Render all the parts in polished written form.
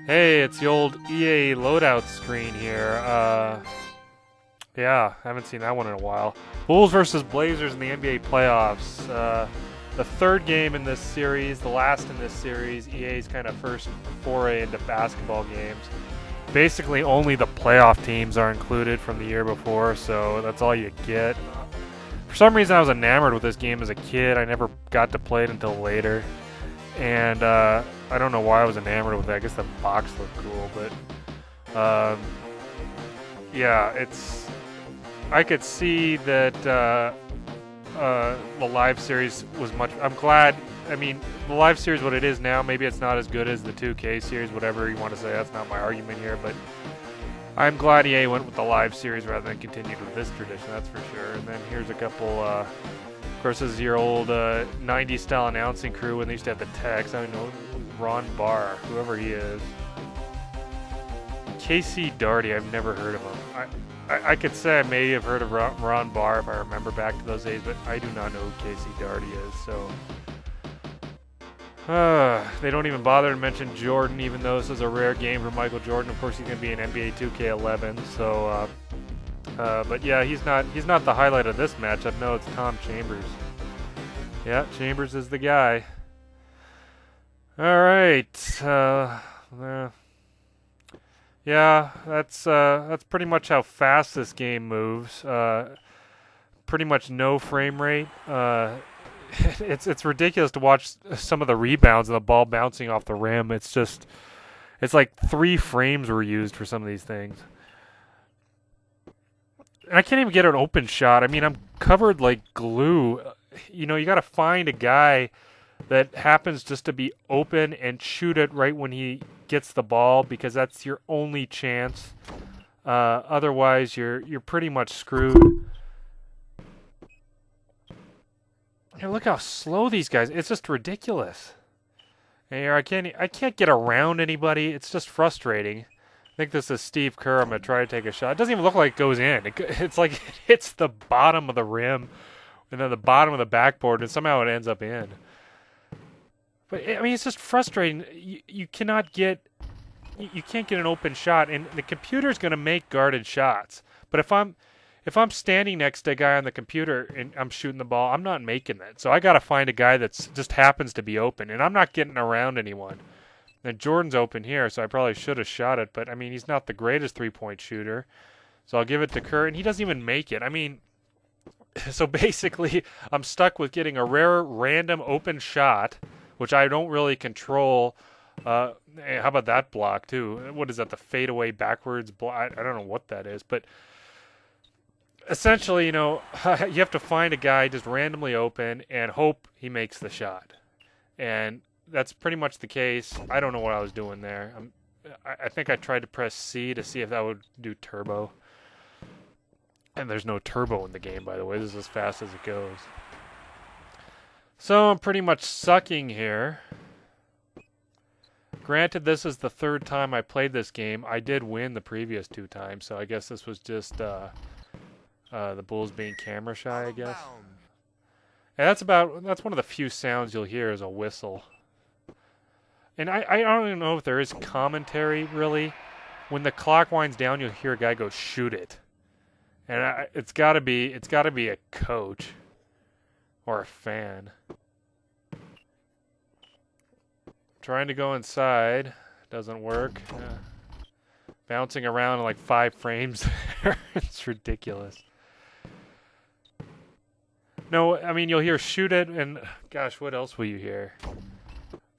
Hey, it's the old EA loadout screen here. Yeah, haven't seen that one in a while. Bulls versus Blazers in the NBA playoffs. The third game in this series, the last in this series, EA's kind of first foray into basketball games. Basically, only the playoff teams are included from the year before, so that's all you get. For some reason, I was enamored with this game as a kid. I never got to play it until later. And I don't know why I was enamored with it. I guess the box looked cool, but yeah, I could see that the live series was much. I'm glad. I mean, the live series, what it is now, maybe it's not as good as the 2K series, whatever you want to say. That's not my argument here, but I'm glad EA went with the live series rather than continued with this tradition. That's for sure. And then here's a couple. Of course, this is your old 90s style announcing crew when they used to have the text. I don't know, Ron Barr, whoever he is. KC Darty, I've never heard of him. I could say I may have heard of Ron Barr if I remember back to those days, but I do not know who KC Darty is, so. They don't even bother to mention Jordan, even though this is a rare game for Michael Jordan. Of course, he's going to be in NBA 2K11, so. But yeah, he's not the highlight of this matchup. No, it's Tom Chambers. Yeah, Chambers is the guy. All right. Yeah, that's pretty much how fast this game moves. Pretty much no frame rate. It's ridiculous to watch some of the rebounds and the ball bouncing off the rim. It's like 3 frames were used for some of these things. And I can't even get an open shot. I mean, I'm covered like glue. You know, you got to find a guy that happens just to be open and shoot it right when he gets the ball, because that's your only chance. Otherwise, you're pretty much screwed. And look how slow these guys. It's just ridiculous. And here I can't get around anybody. It's just frustrating. I think this is Steve Kerr. I'm going to try to take a shot. It doesn't even look like it goes in. It's like it hits the bottom of the rim and then the bottom of the backboard, and somehow it ends up in. But, I mean, it's just frustrating. You can't get an open shot, and the computer's going to make guarded shots. But if I'm standing next to a guy on the computer and I'm shooting the ball, I'm not making that. So I got to find a guy that just happens to be open, and I'm not getting around anyone. And Jordan's open here, so I probably should have shot it. But, I mean, he's not the greatest three-point shooter. So I'll give it to Kerr, and he doesn't even make it. I mean, so basically I'm stuck with getting a rare random open shot, which I don't really control. How about that block, too? What is that, the fadeaway backwards block? I don't know what that is. But essentially, you know, you have to find a guy just randomly open and hope he makes the shot. And that's pretty much the case. I don't know what I was doing there. I think I tried to press C to see if that would do turbo. And there's no turbo in the game, by the way. This is as fast as it goes. So I'm pretty much sucking here. Granted, this is the 3rd time I played this game. I did win the previous 2 times, so I guess this was just the Bulls being camera shy, I guess. And that's one of the few sounds you'll hear is a whistle. And I don't even know if there is commentary, really. When the clock winds down, you'll hear a guy go, "Shoot it." And it's got to be a coach or a fan. Trying to go inside. Doesn't work. Bouncing around in like 5 frames there. It's ridiculous. No, I mean, you'll hear "shoot it," and gosh, what else will you hear?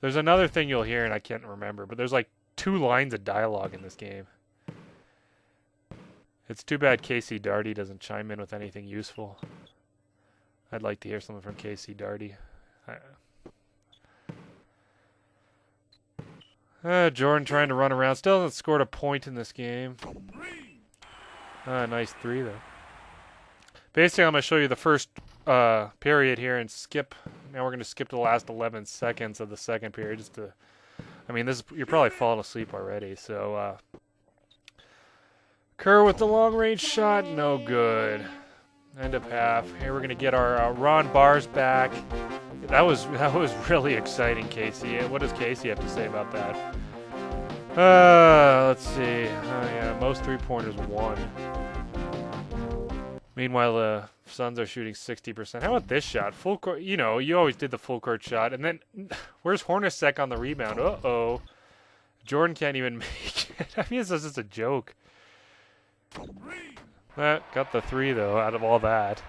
There's another thing you'll hear, and I can't remember, but there's like 2 lines of dialogue in this game. It's too bad KC Darty doesn't chime in with anything useful. I'd like to hear something from KC Darty. Jordan trying to run around. Still hasn't scored a point in this game. Nice 3, though. Basically, I'm going to show you the first period here and skip. Now we're going to skip to the last 11 seconds of the second period. I mean, you're probably falling asleep already. So, Kerr with the long-range shot. No good. End of half. Here we're going to get our Ron Bars back. That was really exciting, Casey. What does Casey have to say about that? Let's see. Oh yeah, most 3-pointers won. Meanwhile, the Suns are shooting 60%. How about this shot? Full court. You know, you always did the full court shot, and then where's Hornacek on the rebound? Uh-oh. Jordan can't even make it. I mean, this is just a joke. Got the 3 though. Out of all that,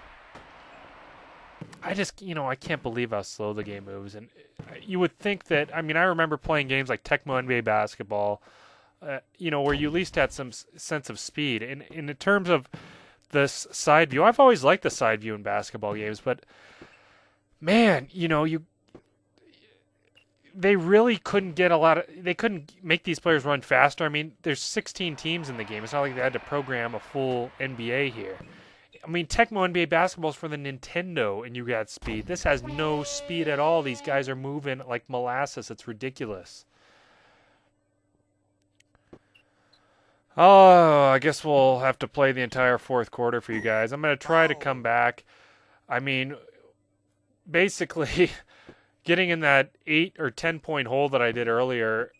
I just, I can't believe how slow the game moves. And you would think that. I mean, I remember playing games like Tecmo NBA basketball. Where you at least had some sense of speed. And in terms of this side view, I've always liked the side view in basketball games, but man, they really couldn't get they couldn't make these players run faster. I mean, there's 16 teams in the game. It's not like they had to program a full NBA here. I mean, Tecmo NBA basketball is for the Nintendo, and you got speed. This has no speed at all. These guys are moving like molasses. It's ridiculous. Oh, I guess we'll have to play the entire fourth quarter for you guys. I'm going to try to come back. I mean, basically, getting in that 8 or 10 point hole that I did earlier,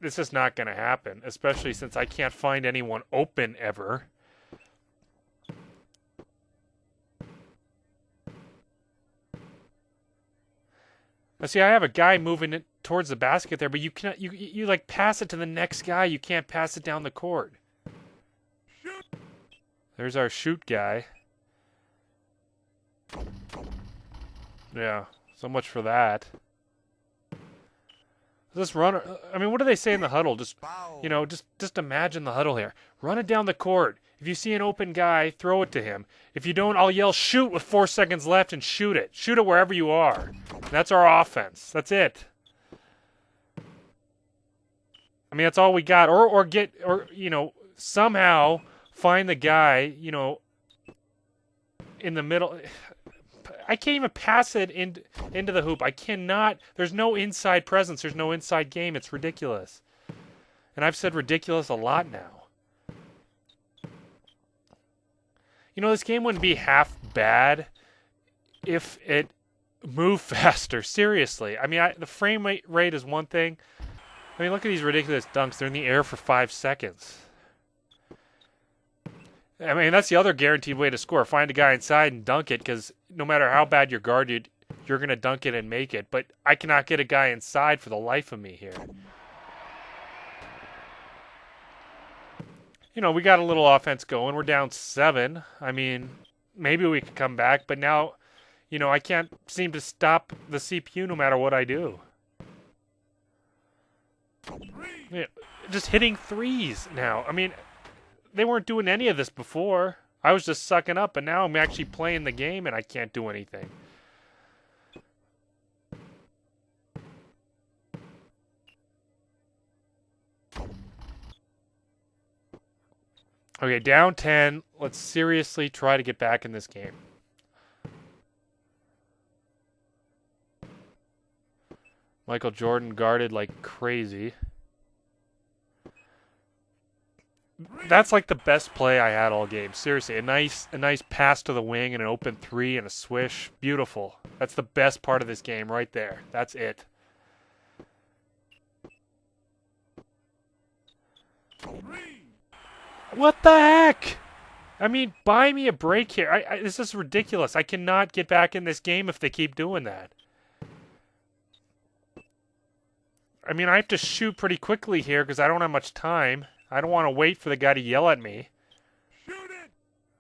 this is not going to happen, especially since I can't find anyone open ever. Now, see, I have a guy moving it towards the basket there, but you cannot. You like pass it to the next guy. You can't pass it down the court. There's our shoot guy. Yeah, so much for that. This runner. I mean, what do they say in the huddle? Just imagine the huddle here. Run it down the court. If you see an open guy, throw it to him. If you don't, I'll yell shoot with 4 seconds left and shoot it. Shoot it wherever you are. That's our offense. That's it. I mean, that's all we got. Or somehow find the guy, in the middle. I can't even pass it into the hoop. I cannot. There's no inside presence. There's no inside game. It's ridiculous. And I've said ridiculous a lot now. This game wouldn't be half bad if it moved faster. Seriously. I mean, the frame rate is one thing. I mean, look at these ridiculous dunks. They're in the air for 5 seconds. I mean, that's the other guaranteed way to score. Find a guy inside and dunk it, because no matter how bad you're guarded, you're going to dunk it and make it. But I cannot get a guy inside for the life of me here. We got a little offense going. We're down 7. I mean, maybe we could come back. But now, I can't seem to stop the CPU no matter what I do. Yeah, just hitting threes now. I mean, they weren't doing any of this before. I was just sucking up, and now I'm actually playing the game, and I can't do anything. Okay, down 10. Let's seriously try to get back in this game. Michael Jordan guarded like crazy. That's like the best play I had all game. Seriously, a nice pass to the wing and an open 3 and a swish. Beautiful. That's the best part of this game right there. That's it. What the heck? I mean, buy me a break here. This is ridiculous. I cannot get back in this game if they keep doing that. I mean, I have to shoot pretty quickly here because I don't have much time. I don't want to wait for the guy to yell at me. Shoot it!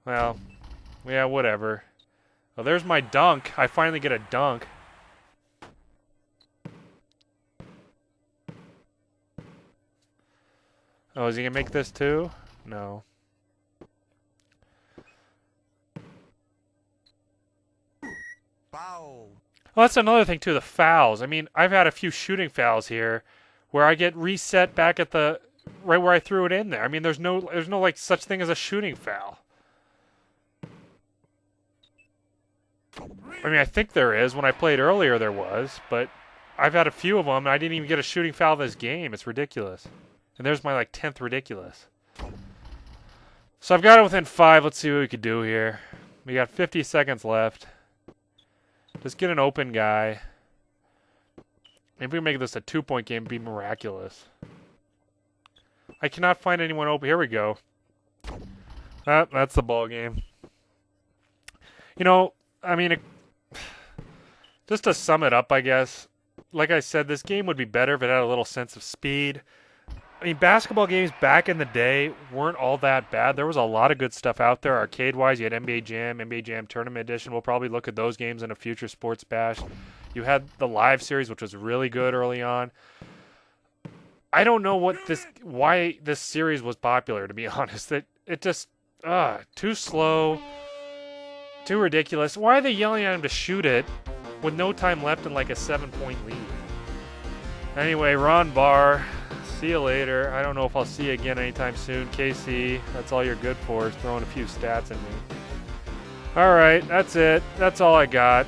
Well, yeah, whatever. Well, there's my dunk. I finally get a dunk. Oh, is he going to make this too? No. Foul. Well, that's another thing too, the fouls. I mean, I've had a few shooting fouls here where I get reset back at the right where I threw it in there. I mean, there's no like such thing as a shooting foul. I mean, I think there is. When I played earlier there was, but I've had a few of them and I didn't even get a shooting foul this game. It's ridiculous. And there's my 10th ridiculous. So I've got it within 5. Let's see what we could do here. We got 50 seconds left. Just get an open guy. If we make this a 2-point game, it'd be miraculous. I cannot find anyone open. Here we go. That's the ball game. You know, I mean, just to sum it up, I guess, like I said, this game would be better if it had a little sense of speed. I mean, basketball games back in the day weren't all that bad. There was a lot of good stuff out there. Arcade-wise, you had NBA Jam Tournament Edition. We'll probably look at those games in a future Sports Bash. You had the Live series, which was really good early on. I don't know why this series was popular, to be honest. It just, too slow, too ridiculous. Why are they yelling at him to shoot it with no time left and like a 7-point lead? Anyway, Ron Barr. See you later. I don't know if I'll see you again anytime soon. KC, that's all you're good for, is throwing a few stats at me. All right, that's it. That's all I got.